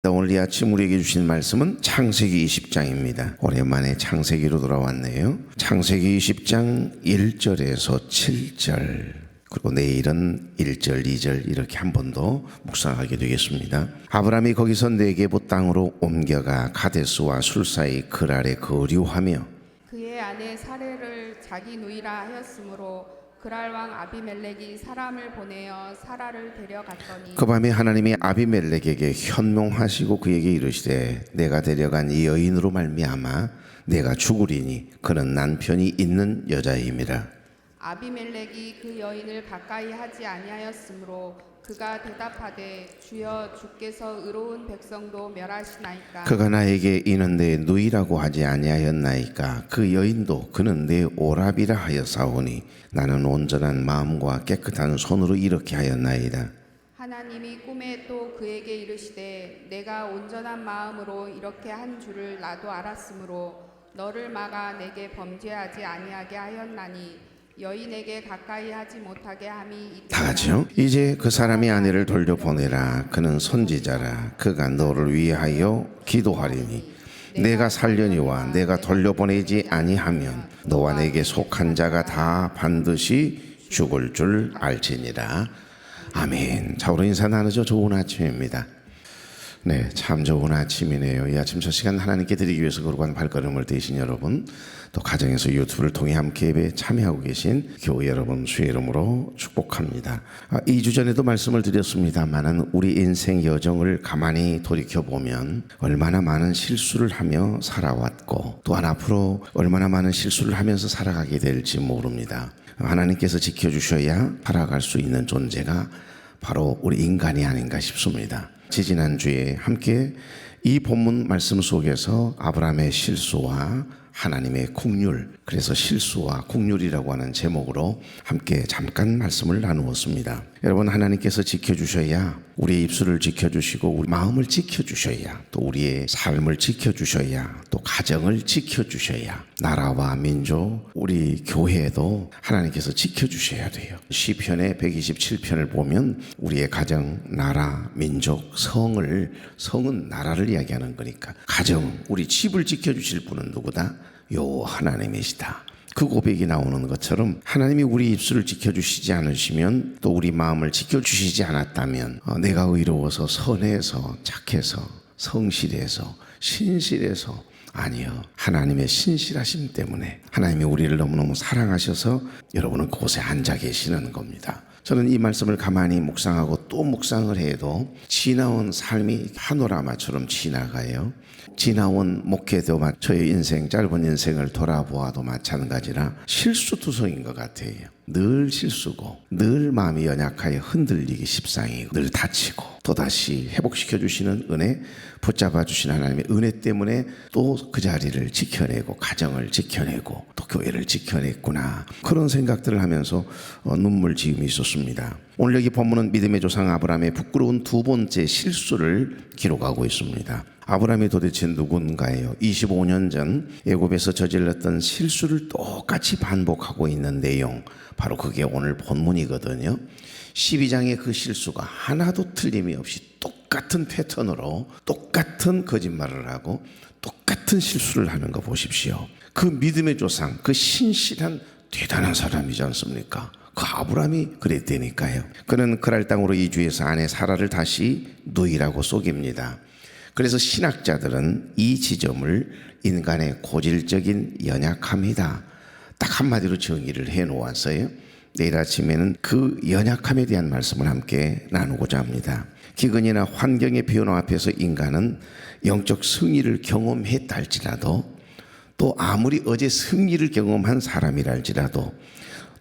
오늘 이 아침 우리에게 주신 말씀은 창세기 20장입니다. 오랜만에 창세기로 돌아왔네요. 창세기 20장 1절에서 7절 그리고 내일은 1절, 2절 이렇게 한 번 더 묵상하게 되겠습니다. 아브라함이 거기서 네게부 땅으로 옮겨가 가데스와 술 사이 그랄에 거류하며 그의 아내 사레를 자기 누이라 하였으므로 그랄 왕 아비멜렉이 사람을 보내어 사라를 데려갔더니 그 밤에 하나님이 아비멜렉에게 현몽하시고 그에게 이르시되 내가 데려간 이 여인으로 말미암아 내가 죽으리니 그는 남편이 있는 여자임이라. 아비멜렉이 그 여인을 가까이 하지 아니하였으므로 그가 대답하되 주여 주께서 의로운 백성도 멸하시나이까. 그가 나에게 이는 내 누이라고 하지 아니하였나이까. 그 여인도 그는 내 오랍이라 하여사오니 나는 온전한 마음과 깨끗한 손으로 이렇게 하였나이다. 하나님이 꿈에 또 그에게 이르시되 내가 온전한 마음으로 이렇게 한 줄을 나도 알았으므로 너를 막아 내게 범죄하지 아니하게 하였나니 여인에게 가까이 하지 못하게 함이 있다. 다 같이요. 이제 그 사람이 아내를 돌려보내라. 그는 선지자라. 그가 너를 위하여 기도하리니 내가 살려니와 내가 돌려보내지 아니하면 너와 내게 속한 자가 다 반드시 죽을 줄 알지니라. 아멘. 자, 우리 인사 나누죠. 좋은 아침입니다. 네, 참 좋은 아침이네요. 이 아침 저 시간 하나님께 드리기 위해서 거룩한 발걸음을 떼신 여러분, 또 가정에서 유튜브를 통해 함께 예배에 참여하고 계신 교회 여러분 주의 이름으로 축복합니다. 2주 전에도 말씀을 드렸습니다만은 우리 인생 여정을 가만히 돌이켜보면 얼마나 많은 실수를 하며 살아왔고 또한 앞으로 얼마나 많은 실수를 하면서 살아가게 될지 모릅니다. 하나님께서 지켜주셔야 살아갈 수 있는 존재가 바로 우리 인간이 아닌가 싶습니다. 지지난주에 함께 이 본문 말씀 속에서 아브라함의 실수와 하나님의 국률, 그래서 실수와 국률이라고 하는 제목으로 함께 잠깐 말씀을 나누었습니다. 여러분, 하나님께서 지켜주셔야 우리의 입술을 지켜주시고 우리 마음을 지켜주셔야 또 우리의 삶을 지켜주셔야 또 가정을 지켜주셔야 나라와 민족, 우리 교회도 하나님께서 지켜주셔야 돼요. 시편의 127편을 보면 우리의 가정, 나라, 민족, 성은 나라를 이야기하는 거니까 가정, 우리 집을 지켜주실 분은 누구다? 요 하나님이시다. 그 고백이 나오는 것처럼 하나님이 우리 입술을 지켜주시지 않으시면 또 우리 마음을 지켜주시지 않았다면 내가 의로워서 선해서 착해서 성실해서 신실해서 아니요, 하나님의 신실하심 때문에 하나님이 우리를 너무너무 사랑하셔서 여러분은 그곳에 앉아 계시는 겁니다. 저는 이 말씀을 가만히 묵상하고 또 묵상을 해도 지나온 삶이 파노라마처럼 지나가요. 지나온 목회도 저의 인생, 짧은 인생을 돌아보아도 마찬가지라 실수투성인 것 같아요. 늘 실수고 늘 마음이 연약하여 흔들리기 십상이고 늘 다치고 또다시 회복시켜 주시는 은혜, 붙잡아 주신 하나님의 은혜 때문에 또 그 자리를 지켜내고 가정을 지켜내고 또 교회를 지켜냈구나, 그런 생각들을 하면서 눈물 지음이 있었습니다. 오늘 여기 본문은 믿음의 조상 아브라함의 부끄러운 두 번째 실수를 기록하고 있습니다. 아브라함이 도대체 누군가예요? 25년 전 애굽에서 저질렀던 실수를 똑같이 반복하고 있는 내용, 바로 그게 오늘 본문이거든요. 12장의 그 실수가 하나도 틀림이 없이 똑같은 패턴으로 똑같은 거짓말을 하고 똑같은 실수를 하는 거 보십시오. 그 믿음의 조상, 그 신실한 대단한 사람이지 않습니까? 그 아브라함이 그랬다니까요. 그는 그랄 땅으로 이주해서 아내 사라를 다시 누이라고 속입니다. 그래서 신학자들은 이 지점을 인간의 고질적인 연약함이다, 딱 한마디로 정의를 해놓았어요. 내일 아침에는 그 연약함에 대한 말씀을 함께 나누고자 합니다. 기근이나 환경의 변화 앞에서 인간은 영적 승리를 경험했다 할지라도 또 아무리 어제 승리를 경험한 사람이라 할지라도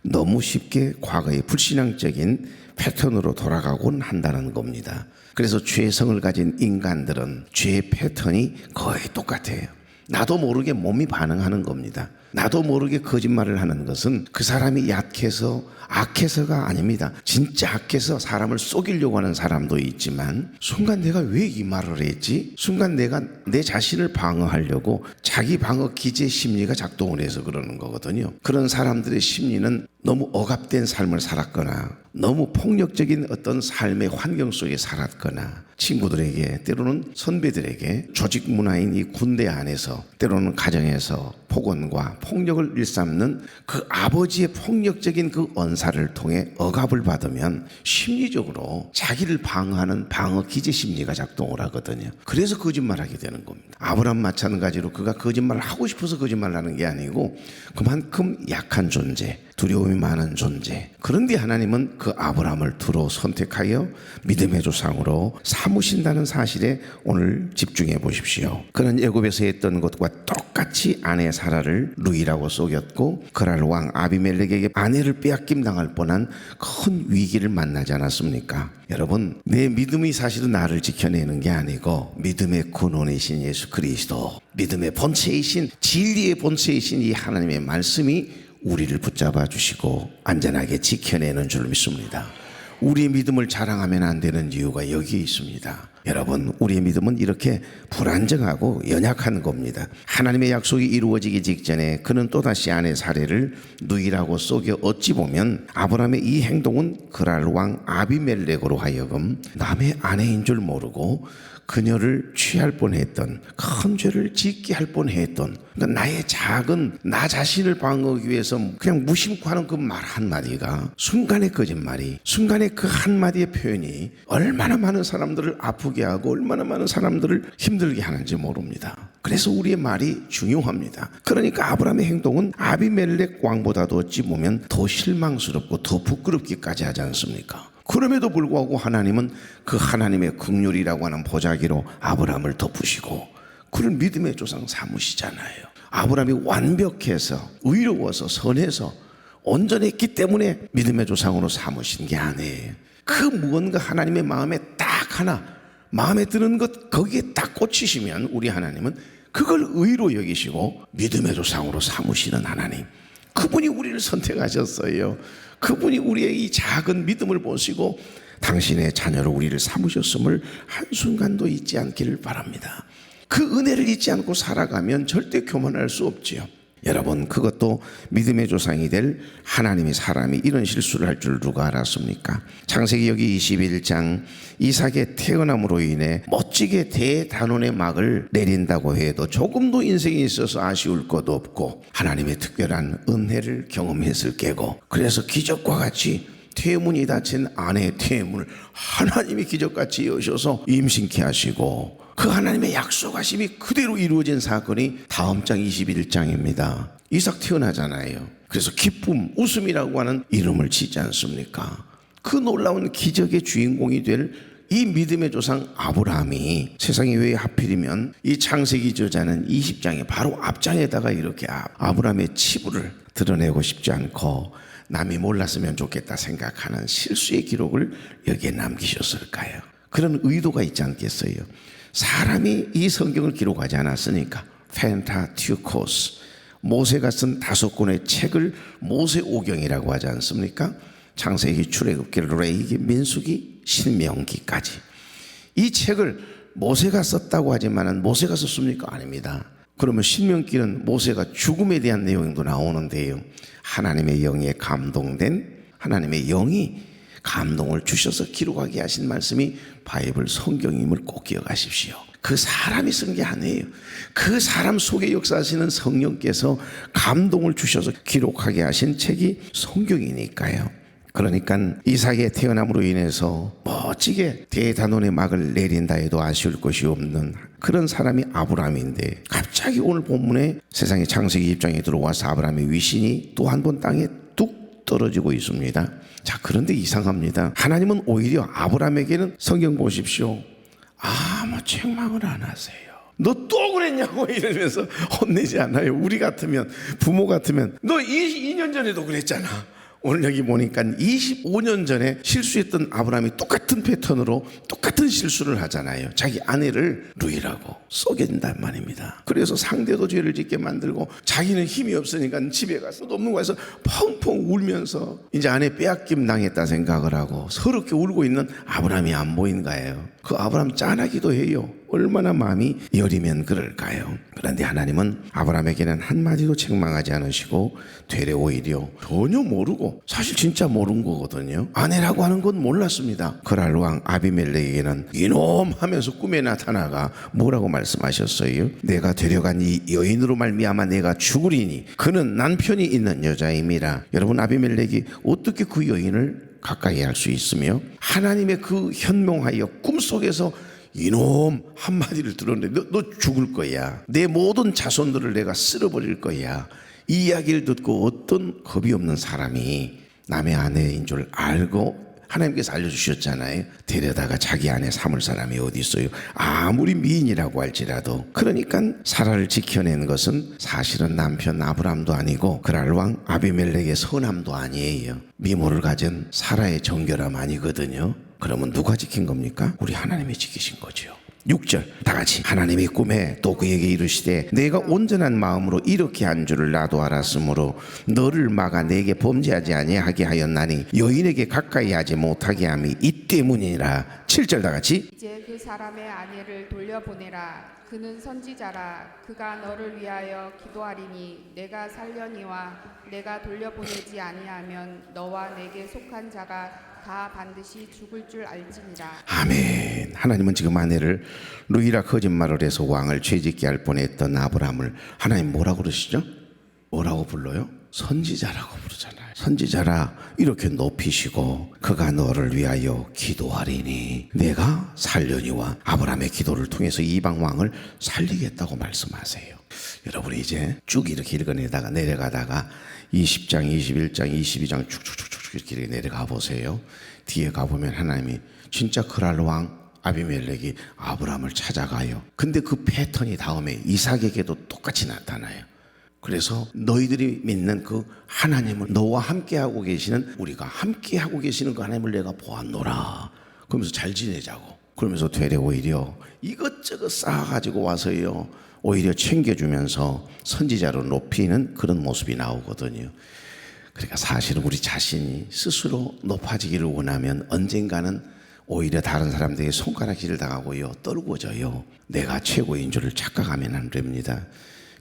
너무 쉽게 과거의 불신앙적인 패턴으로 돌아가곤 한다는 겁니다. 그래서 죄성을 가진 인간들은 죄의 패턴이 거의 똑같아요. 나도 모르게 몸이 반응하는 겁니다. 나도 모르게 거짓말을 하는 것은 그 사람이 약해서 악해서가 아닙니다. 진짜 악해서 사람을 속이려고 하는 사람도 있지만 순간 내가 왜 이 말을 했지? 순간 내가 내 자신을 방어하려고 자기 방어 기제 심리가 작동을 해서 그러는 거거든요. 그런 사람들의 심리는 너무 억압된 삶을 살았거나 너무 폭력적인 어떤 삶의 환경 속에 살았거나 친구들에게 때로는 선배들에게 조직 문화인 이 군대 안에서 때로는 가정에서 폭언과 폭력을 일삼는 그 아버지의 폭력적인 그 언사를 통해 억압을 받으면 심리적으로 자기를 방어하는 방어 기제 심리가 작동을 하거든요. 그래서 거짓말하게 되는 겁니다. 아브라함 마찬가지로 그가 거짓말을 하고 싶어서 거짓말을 하는 게 아니고 그만큼 약한 존재, 두려움이 많은 존재. 그런데 하나님은 그 아브라함을 두루 선택하여 믿음의 조상으로 삼으신다는 사실에 오늘 집중해 보십시오. 그는 애굽에서 했던 것과 똑같이 아내 사라를 루이라고 속였고 그랄 왕 아비멜렉에게 아내를 빼앗김 당할 뻔한 큰 위기를 만나지 않았습니까? 여러분, 내 믿음이 사실은 나를 지켜내는 게 아니고 믿음의 근원이신 예수 그리스도, 믿음의 본체이신 진리의 본체이신 이 하나님의 말씀이 우리를 붙잡아 주시고 안전하게 지켜내는 줄 믿습니다. 우리의 믿음을 자랑하면 안 되는 이유가 여기에 있습니다. 여러분, 우리의 믿음은 이렇게 불안정하고 연약한 겁니다. 하나님의 약속이 이루어지기 직전에 그는 또다시 아내 사례를 누이라고 속여 어찌 보면 아브라함의 이 행동은 그랄 왕 아비멜렉으로 하여금 남의 아내인 줄 모르고 그녀를 취할 뻔했던, 큰 죄를 짓게 할 뻔했던, 그러니까 나의 작은 나 자신을 방어하기 위해서 그냥 무심코 하는 그 말 한마디가, 순간의 거짓말이, 순간의 그 한마디의 표현이 얼마나 많은 사람들을 아프게 하고 얼마나 많은 사람들을 힘들게 하는지 모릅니다. 그래서 우리의 말이 중요합니다. 그러니까 아브라함의 행동은 아비멜렉 왕보다도 어찌 보면 더 실망스럽고 더 부끄럽기까지 하지 않습니까? 그럼에도 불구하고 하나님은 그 하나님의 긍휼이라고 하는 보자기로 아브라함을 덮으시고 그를 믿음의 조상 삼으시잖아요. 아브라함이 완벽해서 의로워서 선해서 온전했기 때문에 믿음의 조상으로 삼으신 게 아니에요. 그 무언가 하나님의 마음에 딱 하나 마음에 드는 것 거기에 딱 꽂히시면 우리 하나님은 그걸 의로 여기시고 믿음의 조상으로 삼으시는 하나님, 그분이 우리를 선택하셨어요. 그분이 우리의 이 작은 믿음을 보시고 당신의 자녀로 우리를 삼으셨음을 한순간도 잊지 않기를 바랍니다. 그 은혜를 잊지 않고 살아가면 절대 교만할 수 없지요. 여러분, 그것도 믿음의 조상이 될 하나님의 사람이 이런 실수를 할 줄 누가 알았습니까? 창세기 여기 21장 이삭의 태어남으로 인해 멋지게 대단원의 막을 내린다고 해도 조금도 인생에 있어서 아쉬울 것도 없고 하나님의 특별한 은혜를 경험했을 게고, 그래서 기적과 같이 태문이 닫힌 아내의 태문을 하나님이 기적같이 여셔서 임신케 하시고 그 하나님의 약속하심이 그대로 이루어진 사건이 다음 장 21장입니다. 이삭 태어나잖아요. 그래서 기쁨, 웃음이라고 하는 이름을 짓지 않습니까? 그 놀라운 기적의 주인공이 될 이 믿음의 조상 아브라함이 세상에 왜 하필이면 이 창세기 저자는 20장에 바로 앞장에다가 이렇게 아브라함의 치부를 드러내고 싶지 않고 남이 몰랐으면 좋겠다 생각하는 실수의 기록을 여기에 남기셨을까요? 그런 의도가 있지 않겠어요? 사람이 이 성경을 기록하지 않았으니까 펜타튜코스, 모세가 쓴 5권의 책을 모세오경이라고 하지 않습니까? 창세기, 출애굽기, 레위기, 민수기, 신명기까지 이 책을 모세가 썼다고 하지만 모세가 썼습니까? 아닙니다. 그러면 신명기는 모세가 죽음에 대한 내용도 나오는데요, 하나님의 영에 감동된 하나님의 영이 감동을 주셔서 기록하게 하신 말씀이 바이블 성경임을 꼭 기억하십시오. 그 사람이 쓴 게 아니에요. 그 사람 속에 역사하시는 성령께서 감동을 주셔서 기록하게 하신 책이 성경이니까요. 그러니까 이삭의 태어남으로 인해서 멋지게 대단원의 막을 내린다 해도 아쉬울 것이 없는 그런 사람이 아브라함인데, 갑자기 오늘 본문에 세상의 창세기 20장에 들어와서 아브라함의 위신이 또 한 번 땅에 뚝 떨어지고 있습니다. 자, 그런데 이상합니다. 하나님은 오히려 아브라함에게는 성경 보십시오, 아무 책망을 안 하세요. 너 또 그랬냐고 이러면서 혼내지 않아요. 우리 같으면, 부모 같으면 너 2년 전에도 그랬잖아, 오늘 여기 보니까 25년 전에 실수했던 아브라함이 똑같은 패턴으로 똑같은 실수를 하잖아요. 자기 아내를 루이라고 쏘겠단 말입니다. 그래서 상대도 죄를 짓게 만들고 자기는 힘이 없으니까 집에 가서 높는 곳에서 펑펑 울면서 이제 아내 빼앗김 당했다 생각을 하고 서럽게 울고 있는 아브라함이 안 보인 거예요. 그 아브라함 짠하기도 해요. 얼마나 마음이 여리면 그럴까요? 그런데 하나님은 아브라함에게는 한마디도 책망하지 않으시고 되레 오히려 전혀 모르고, 사실 진짜 모른 거거든요. 아내라고 하는 건 몰랐습니다. 그랄 왕 아비멜렉에게는 이놈 하면서 꿈에 나타나가 뭐라고 말씀하셨어요? 내가 데려간 이 여인으로 말미암아 내가 죽으리니 그는 남편이 있는 여자임이라. 여러분, 아비멜렉이 어떻게 그 여인을 가까이 할 수 있으며 하나님의 그 현명하여 꿈속에서 이놈 한마디를 들었는데 너 죽을 거야, 내 모든 자손들을 내가 쓸어버릴 거야, 이 이야기를 듣고 어떤 겁이 없는 사람이 남의 아내인 줄 알고 하나님께서 알려주셨잖아요. 데려다가 자기 아내 삼을 사람이 어디 있어요? 아무리 미인이라고 할지라도. 그러니까 사라를 지켜낸 것은 사실은 남편 아브람도 아니고 그랄 왕 아비멜렉의 선함도 아니에요. 미모를 가진 사라의 정결함 아니거든요. 그러면 누가 지킨 겁니까? 우리 하나님이 지키신 거죠. 6절 다 같이. 하나님이 꿈에 또 그에게 이르시되 내가 온전한 마음으로 이렇게 한 줄을 나도 알았으므로 너를 막아 내게 범죄하지 아니하게 하였나니 여인에게 가까이 하지 못하게 함이 이 때문이라. 7절 다 같이. 이제 그 사람의 아내를 돌려보내라. 그는 선지자라. 그가 너를 위하여 기도하리니 내가 살려니와 내가 돌려보내지 아니하면 너와 내게 속한 자가 다 반드시 죽을 줄 알지니라. 아멘. 하나님은 지금 아내를 루이라 거짓말을 해서 왕을 죄짓게 할 뻔했던 아브라함을 하나님 뭐라고 그러시죠? 뭐라고 불러요? 선지자라고 부르잖아요. 선지자라 이렇게 높이시고 그가 너를 위하여 기도하리니 내가 살려니와 아브라함의 기도를 통해서 이방 왕을 살리겠다고 말씀하세요. 여러분이 이제 쭉 이렇게 읽어내다가 내려가다가 20장, 21장, 22장 쭉쭉쭉쭉 이렇게 내려가 보세요. 뒤에 가보면 하나님이 진짜 그랄 왕 아비멜렉이 아브라함을 찾아가요. 근데 그 패턴이 다음에 이삭에게도 똑같이 나타나요. 그래서 너희들이 믿는 그 하나님을, 너와 함께하고 계시는, 우리가 함께하고 계시는 그 하나님을 내가 보았노라. 그러면서 잘 지내자고. 그러면서 되레 오히려 이것저것 쌓아가지고 와서요, 오히려 챙겨주면서 선지자로 높이는 그런 모습이 나오거든요. 그러니까 사실은 우리 자신이 스스로 높아지기를 원하면 언젠가는 오히려 다른 사람들에게 손가락질을 당하고요, 떨구어져요. 내가 최고인 줄을 착각하면 안 됩니다.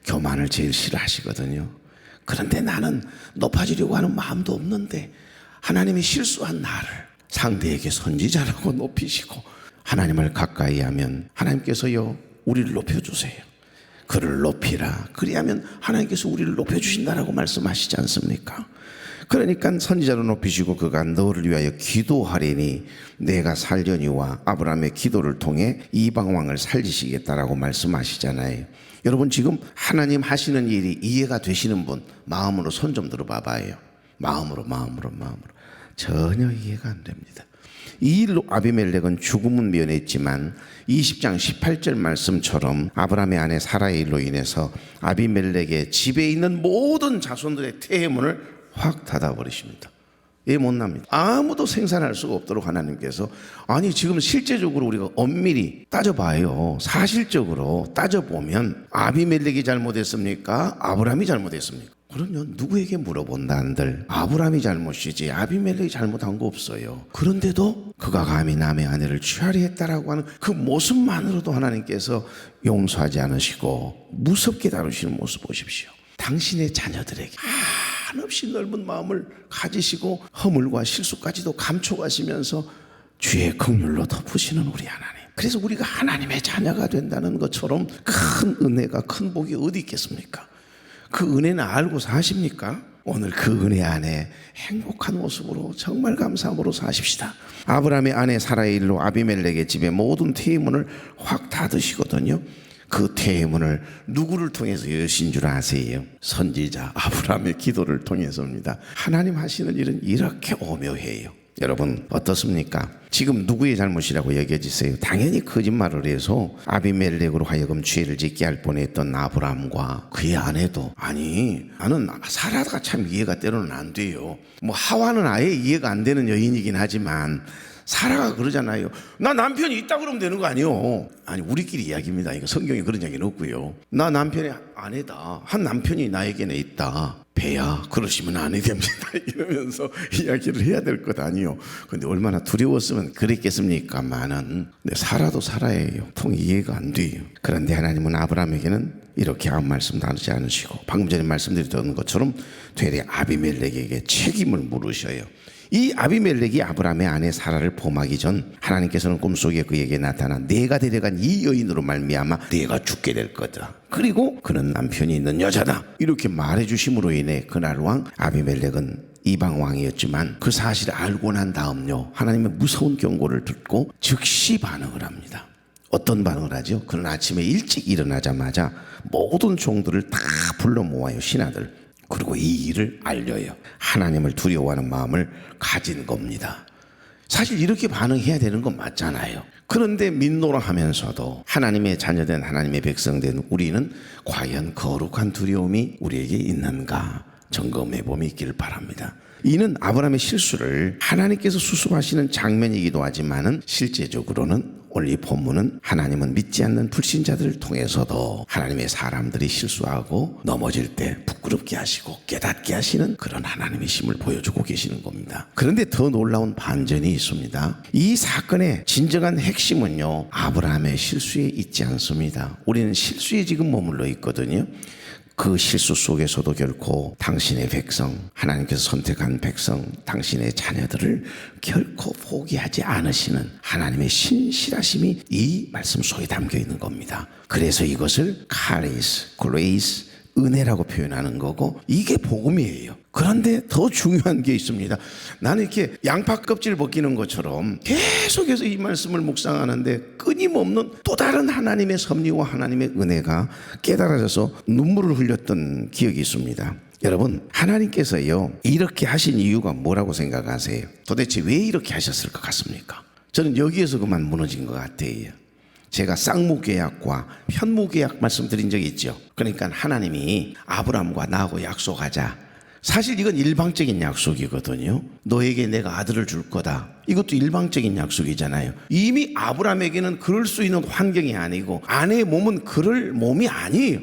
교만을 제일 싫어하시거든요. 그런데 나는 높아지려고 하는 마음도 없는데 하나님이 실수한 나를 상대에게 선지자라고 높이시고, 하나님을 가까이 하면 하나님께서요 우리를 높여주세요. 그를 높이라. 그리하면 하나님께서 우리를 높여주신다라고 말씀하시지 않습니까? 그러니까 선지자로 높이시고 그가 너를 위하여 기도하리니 내가 살려니와 아브라함의 기도를 통해 이방 왕을 살리시겠다라고 말씀하시잖아요. 여러분, 지금 하나님 하시는 일이 이해가 되시는 분 마음으로 손 좀 들어봐봐요. 마음으로 전혀 이해가 안 됩니다. 이 일로 아비멜렉은 죽음은 면했지만 20장 18절 말씀처럼 아브라함의 아내 사라의 일로 인해서 아비멜렉의 집에 있는 모든 자손들의 태문을 확 닫아버리십니다. 예, 못 납니다. 아무도 생산할 수가 없도록 하나님께서, 아니 지금 실제적으로 우리가 엄밀히 따져봐요. 사실적으로 따져보면 아비멜렉이 잘못했습니까? 아브라함이 잘못했습니까? 그러면 누구에게 물어본다 한들 아브라함이 잘못이지 아비멜렉이 잘못한 거 없어요. 그런데도 그가 감히 남의 아내를 취하려 했다라고 하는 그 모습만으로도 하나님께서 용서하지 않으시고 무섭게 다루시는 모습 보십시오. 당신의 자녀들에게 한없이 넓은 마음을 가지시고 허물과 실수까지도 감춰가시면서 주의 긍휼로 덮으시는 우리 하나님. 그래서 우리가 하나님의 자녀가 된다는 것처럼 큰 은혜가, 큰 복이 어디 있겠습니까? 그 은혜는 알고 사십니까? 오늘 그 은혜 안에 행복한 모습으로 정말 감사함으로 사십시다. 아브라함의 아내 사라의 일로 아비멜렉의 집에 모든 태문을 확 닫으시거든요. 그 태문을 누구를 통해서 여신 줄 아세요? 선지자 아브라함의 기도를 통해서입니다. 하나님 하시는 일은 이렇게 오묘해요. 여러분 어떻습니까? 지금 누구의 잘못이라고 여겨지세요? 당연히 거짓말을 해서 아비멜렉으로 하여금 죄를 짓게 할 뻔했던 아브라함과 그의 아내도, 아니 나는 사라가 참 이해가 때로는 안 돼요. 뭐 하와는 아예 이해가 안 되는 여인이긴 하지만 사라가 그러잖아요. 나 남편이 있다 그러면 되는 거 아니에요? 아니 우리끼리 이야기입니다. 이거 성경에 그런 이야기는 없고요. 나 남편의 아내다. 한 남편이 나에게는 있다. 배야 그러시면 안 해 됩니다. 이러면서 이야기를 해야 될 것 아니요. 근데 얼마나 두려웠으면 그랬겠습니까만은 사라도 사라예요. 통 이해가 안 돼요. 그런데 하나님은 아브라함에게는 이렇게 아무 말씀도 하지 않으시고 방금 전에 말씀드렸던 것처럼 되레 아비멜렉에게 책임을 물으셔요. 이 아비멜렉이 아브라함의 아내 사라를 범하기 전 하나님께서는 꿈속에 그에게 나타나 내가 데려간 이 여인으로 말미암아 내가 죽게 될 거다. 그리고 그는 남편이 있는 여자다. 이렇게 말해주심으로 인해 그날 왕 아비멜렉은 이방 왕이었지만 그 사실을 알고 난 다음요 하나님의 무서운 경고를 듣고 즉시 반응을 합니다. 어떤 반응을 하죠? 그는 아침에 일찍 일어나자마자 모든 종들을 다 불러 모아요. 신하들. 그리고 이 일을 알려요. 하나님을 두려워하는 마음을 가진 겁니다. 사실 이렇게 반응해야 되는 건 맞잖아요. 그런데 민노라 하면서도 하나님의 자녀된 하나님의 백성된 우리는 과연 거룩한 두려움이 우리에게 있는가 점검해 봄이 있기를 바랍니다. 이는 아브라함의 실수를 하나님께서 수습하시는 장면이기도 하지만은 실제적으로는 오늘 이 본문은 하나님은 믿지 않는 불신자들을 통해서도 하나님의 사람들이 실수하고 넘어질 때 부끄럽게 하시고 깨닫게 하시는 그런 하나님의 힘을 보여주고 계시는 겁니다. 그런데 더 놀라운 반전이 있습니다. 이 사건의 진정한 핵심은요 아브라함의 실수에 있지 않습니다. 우리는 실수에 지금 머물러 있거든요. 그 실수 속에서도 결코 당신의 백성, 하나님께서 선택한 백성, 당신의 자녀들을 결코 포기하지 않으시는 하나님의 신실하심이 이 말씀 속에 담겨 있는 겁니다. 그래서 이것을 카리스, 그레이스, 은혜라고 표현하는 거고 이게 복음이에요. 그런데 더 중요한 게 있습니다. 나는 이렇게 양파 껍질 벗기는 것처럼 계속해서 이 말씀을 묵상하는데 끊임없는 또 다른 하나님의 섭리와 하나님의 은혜가 깨달아져서 눈물을 흘렸던 기억이 있습니다. 여러분 하나님께서요 이렇게 하신 이유가 뭐라고 생각하세요? 도대체 왜 이렇게 하셨을 것 같습니까? 저는 여기에서 그만 무너진 것 같아요. 제가 쌍무계약과 편무계약 말씀드린 적이 있죠. 그러니까 하나님이 아브라함과 나하고 약속하자. 사실 이건 일방적인 약속이거든요. 너에게 내가 아들을 줄 거다. 이것도 일방적인 약속이잖아요. 이미 아브라함에게는 그럴 수 있는 환경이 아니고 아내의 몸은 그럴 몸이 아니에요.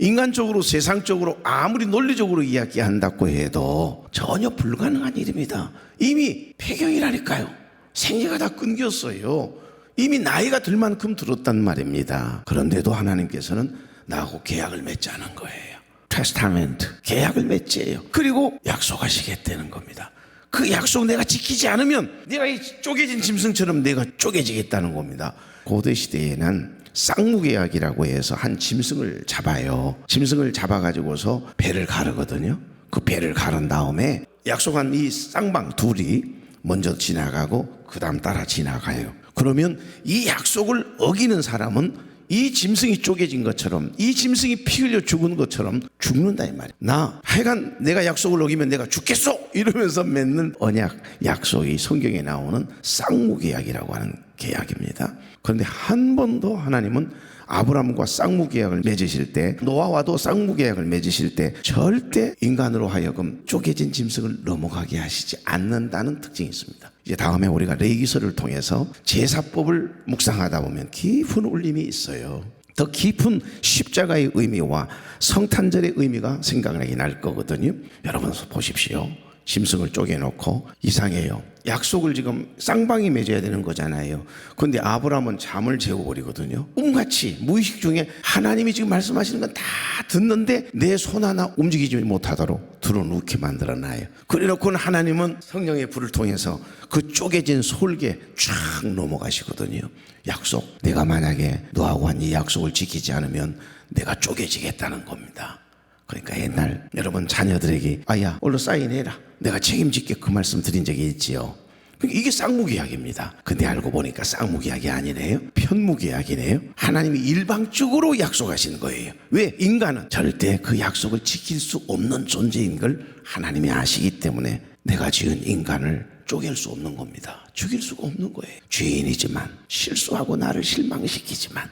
인간적으로 세상적으로 아무리 논리적으로 이야기한다고 해도 전혀 불가능한 일입니다. 이미 폐경이라니까요. 생애가 다 끊겼어요. 이미 나이가 들 만큼 들었단 말입니다. 그런데도 하나님께서는 나하고 계약을 맺자는 거예요. 테스타멘트, 계약을 맺지요. 그리고 약속하시겠다는 겁니다. 그 약속 내가 지키지 않으면 내가 이 쪼개진 짐승처럼 내가 쪼개지겠다는 겁니다. 고대 시대에는 쌍무계약이라고 해서 한 짐승을 잡아요. 짐승을 잡아가지고서 배를 가르거든요. 그 배를 가른 다음에 약속한 이 쌍방 둘이 먼저 지나가고 그 다음 따라 지나가요. 그러면 이 약속을 어기는 사람은 이 짐승이 쪼개진 것처럼 이 짐승이 피 흘려 죽은 것처럼 죽는다 이 말이에요. 나 하여간 내가 약속을 어기면 내가 죽겠어 이러면서 맺는 언약 약속이 성경에 나오는 쌍무계약이라고 하는 계약입니다. 그런데 한 번도 하나님은 아브라함과 쌍무계약을 맺으실 때 노아와도 쌍무계약을 맺으실 때 절대 인간으로 하여금 쪼개진 짐승을 넘어가게 하시지 않는다는 특징이 있습니다. 이제 다음에 우리가 레위기서를 통해서 제사법을 묵상하다 보면 깊은 울림이 있어요. 더 깊은 십자가의 의미와 성탄절의 의미가 생각나게 날 거거든요. 여러분 보십시오. 짐승을 쪼개놓고 이상해요. 약속을 지금 쌍방이 맺어야 되는 거잖아요. 그런데 아브라함은 잠을 재워버리거든요. 꿈같이 무의식 중에 하나님이 지금 말씀하시는 건 다 듣는데 내 손 하나 움직이지 못하도록 들어놓게 만들어놔요. 그래놓고는 하나님은 성령의 불을 통해서 그 쪼개진 솔개 쫙 넘어가시거든요. 약속, 내가 만약에 너하고 한 이 약속을 지키지 않으면 내가 쪼개지겠다는 겁니다. 그러니까 옛날 여러분 자녀들에게 아야 얼른 사인해라 내가 책임질게 그 말씀 드린 적이 있지요. 이게 쌍무계약입니다. 근데 알고 보니까 쌍무계약이 아니네요. 편무계약이네요. 하나님이 일방적으로 약속하신 거예요. 왜? 인간은 절대 그 약속을 지킬 수 없는 존재인 걸 하나님이 아시기 때문에 내가 지은 인간을 쪼갤 수 없는 겁니다. 죽일 수가 없는 거예요. 죄인이지만, 실수하고 나를 실망시키지만,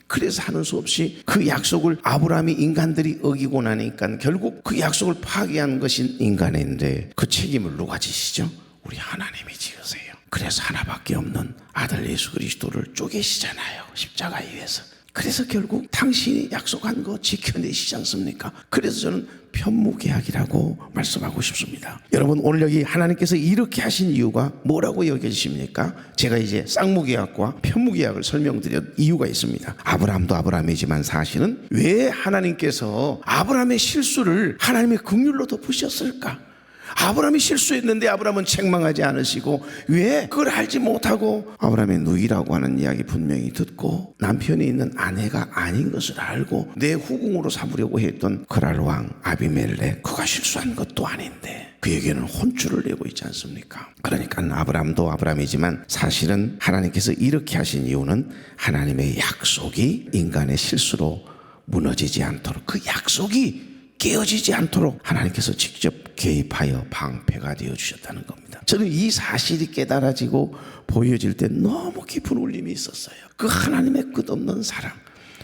그래서 하는 수 없이 그 약속을 아브라함이 인간들이 어기고 나니까 결국 그 약속을 파괴한 것인 인간인데, 그 책임을 누가 지시죠? 우리 하나님이 지으세요. 그래서 하나밖에 없는 아들 예수 그리스도를 쪼개시잖아요, 십자가 위에서. 그래서 결국 당신이 약속한 거 지켜내시지 않습니까? 그래서 저는 편무계약이라고 말씀하고 싶습니다. 여러분, 오늘 여기 하나님께서 이렇게 하신 이유가 뭐라고 여겨지십니까? 제가 이제 쌍무계약과 편무계약을 설명드린 이유가 있습니다. 아브라함도 아브라함이지만 사실은 왜 하나님께서 아브라함의 실수를 하나님의 긍휼로 덮으셨을까? 아브라함이 실수했는데 아브라함은 책망하지 않으시고 왜 그걸 알지 못하고 아브라함의 누이라고 하는 이야기 분명히 듣고 남편이 있는 아내가 아닌 것을 알고 내 후궁으로 삼으려고 했던 그랄 왕 아비멜렉, 그가 실수한 것도 아닌데 그에게는 혼쭐을 내고 있지 않습니까? 그러니까 아브라함도 아브라함이지만 사실은 하나님께서 이렇게 하신 이유는 하나님의 약속이 인간의 실수로 무너지지 않도록, 그 약속이 깨어지지 않도록 하나님께서 직접 개입하여 방패가 되어주셨다는 겁니다. 저는 이 사실이 깨달아지고 보여질 때 너무 깊은 울림이 있었어요. 그 하나님의 끝없는 사랑.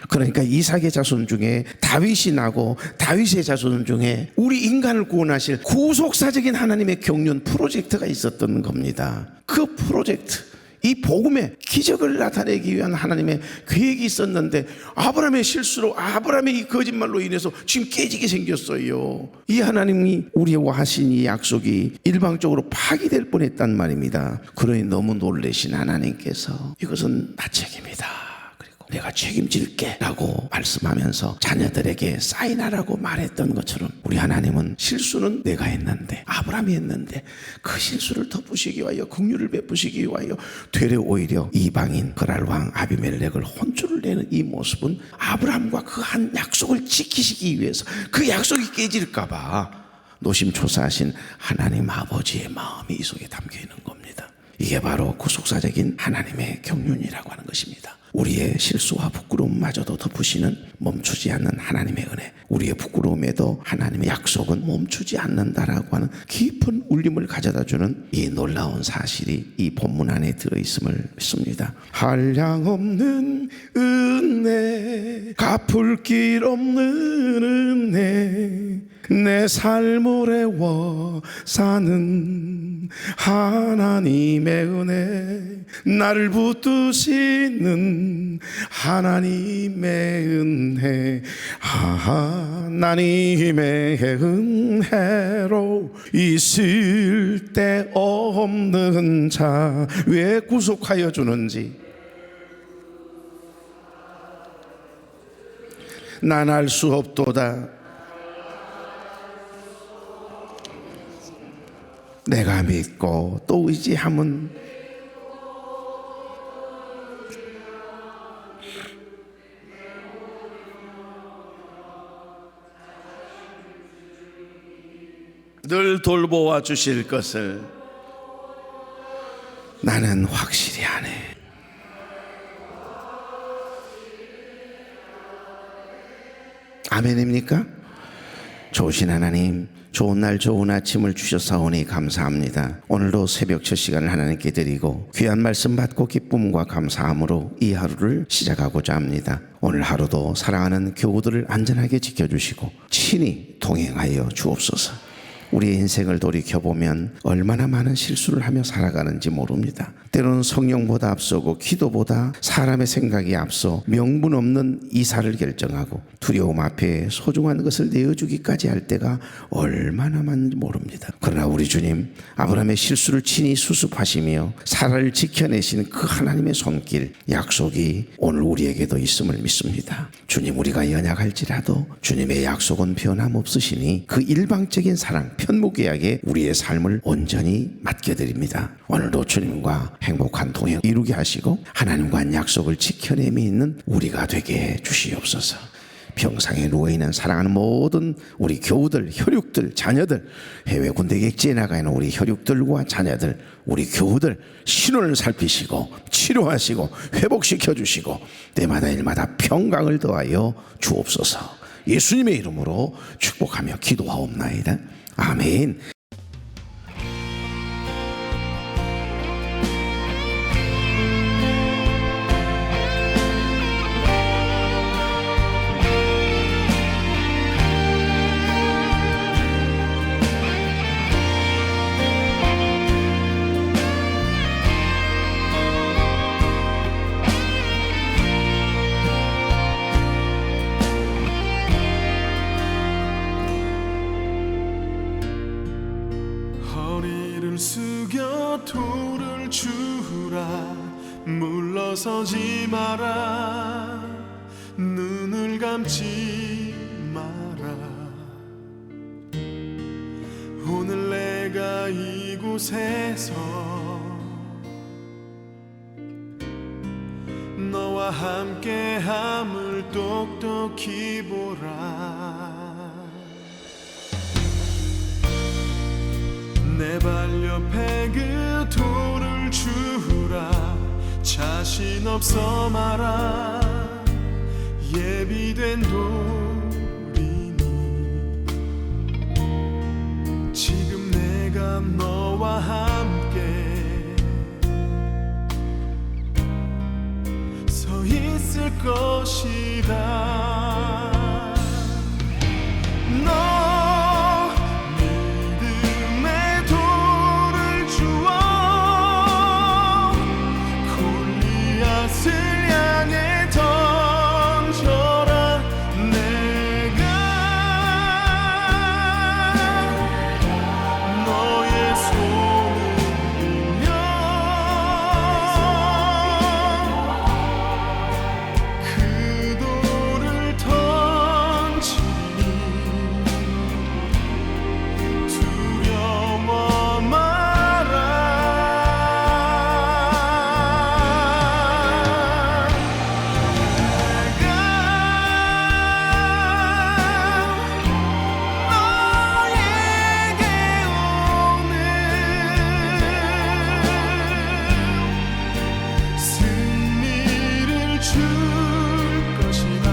그러니까 이삭의 자손 중에 다윗이 나고 다윗의 자손 중에 우리 인간을 구원하실 구속사적인 하나님의 경륜 프로젝트가 있었던 겁니다. 그 프로젝트, 이 복음의 기적을 나타내기 위한 하나님의 계획이 있었는데 아브라함의 실수로, 아브라함의 이 거짓말로 인해서 지금 깨지게 생겼어요. 이 하나님이 우리와 하신 이 약속이 일방적으로 파기될 뻔했단 말입니다. 그러니 너무 놀라신 하나님께서 이것은 나 책임이다, 내가 책임질게 라고 말씀하면서 자녀들에게 사인하라고 말했던 것처럼 우리 하나님은 실수는 내가 했는데, 아브라함이 했는데 그 실수를 덮으시기 위하여, 긍휼을 베푸시기 위하여 되려 오히려 이방인 그랄 왕 아비멜렉을 혼쭐을 내는 이 모습은 아브라함과 그 한 약속을 지키시기 위해서, 그 약속이 깨질까 봐 노심초사하신 하나님 아버지의 마음이 이 속에 담겨 있는 겁니다. 이게 바로 구속사적인 하나님의 경륜이라고 하는 것입니다. 우리의 실수와 부끄러움마저도 덮으시는 멈추지 않는 하나님의 은혜, 우리의 부끄러움에도 하나님의 약속은 멈추지 않는다라고 하는 깊은 울림을 가져다주는 이 놀라운 사실이 이 본문 안에 들어있음을 믿습니다. 한량없는 은혜, 갚을 길 없는 은혜, 내 삶을 애워 사는 하나님의 은혜, 나를 붙드시는 하나님의 은혜, 하나님의 은혜로 있을 데 없는 자 왜 구속하여 주는지 난 알 수 없도다. 내가 믿고 또 의지함은 늘 돌보아 주실 것을 나는 확실히 아네. 아멘입니까? 좋으신 하나님, 좋은 날 좋은 아침을 주셨사오니 감사합니다. 오늘도 새벽 첫 시간을 하나님께 드리고 귀한 말씀 받고 기쁨과 감사함으로 이 하루를 시작하고자 합니다. 오늘 하루도 사랑하는 교우들을 안전하게 지켜주시고 친히 동행하여 주옵소서. 우리의 인생을 돌이켜보면 얼마나 많은 실수를 하며 살아가는지 모릅니다. 때로는 성령보다 앞서고 기도보다 사람의 생각이 앞서 명분 없는 이사를 결정하고 두려움 앞에 소중한 것을 내어주기까지 할 때가 얼마나 많은지 모릅니다. 그러나 우리 주님, 아브라함의 실수를 친히 수습하시며 사라를 지켜내신 그 하나님의 손길, 약속이 오늘 우리에게도 있음을 믿습니다. 주님, 우리가 연약할지라도 주님의 약속은 변함없으시니 그 일방적인 사랑, 편무계약에 우리의 삶을 온전히 맡겨드립니다. 오늘도 주님과 행복한 동행 이루게 하시고 하나님과 한 약속을 지켜내미 있는 우리가 되게 해 주시옵소서. 평상에 누워있는 사랑하는 모든 우리 교우들, 혈육들, 자녀들, 해외 군대 객지에 나가 있는 우리 혈육들과 자녀들, 우리 교우들 신원을 살피시고 치료하시고 회복시켜 주시고 때마다 일마다 평강을 더하여 주옵소서. 예수님의 이름으로 축복하며 기도하옵나이다. 아멘. 주라. 물러서지 마라. 눈을 감지 마라. 오늘 내가 이곳에서 너와 함께함을 똑똑히 보라. 내 발 옆에 그 돌을 주라. 자신 없어 마라. 예비된 돌이니 지금 내가 너와 함께 서 있을 것이다. 너 믿음의 돌을 주어 골리앗을 향해 던져라. 내가 너의 손을 빌며 그 돌을 던지니 두려워 마라. 내가 너에게 오늘 승리를 줄 것이다.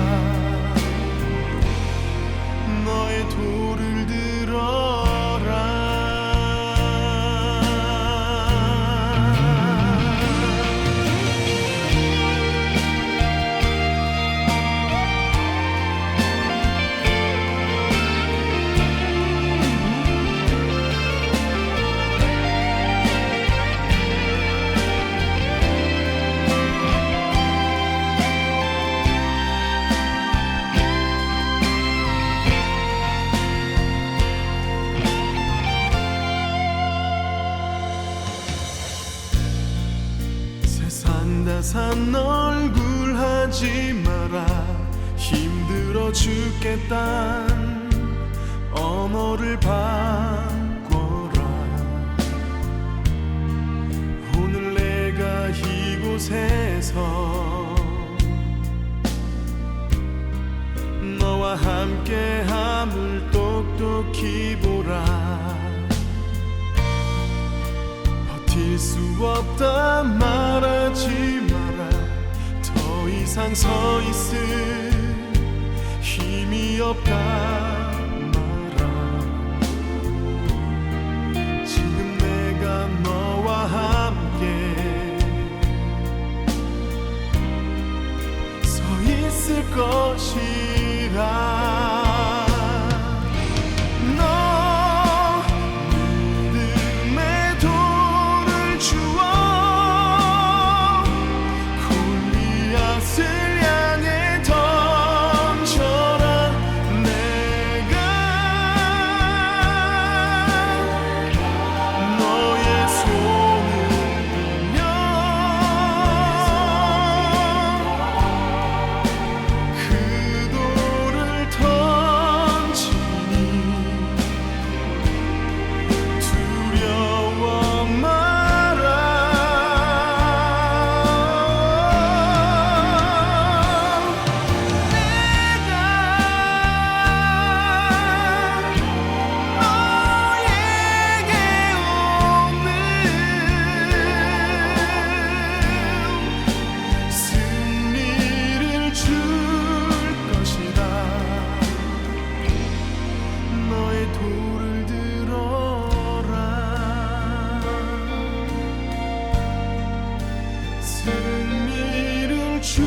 너의 돌을 들어라. 세상 다산 얼굴 하지 마라. 힘들어 죽겠단 언어를 바꿔라. 오늘 내가 이곳에서 너와 함께함을 똑똑히 보라. 버틸 수 없다 말하지 마라. 더 이상 서 있을 힘이 없다 마라. 지금 내가 너와 함께 서 있을 것이라. 승리를 주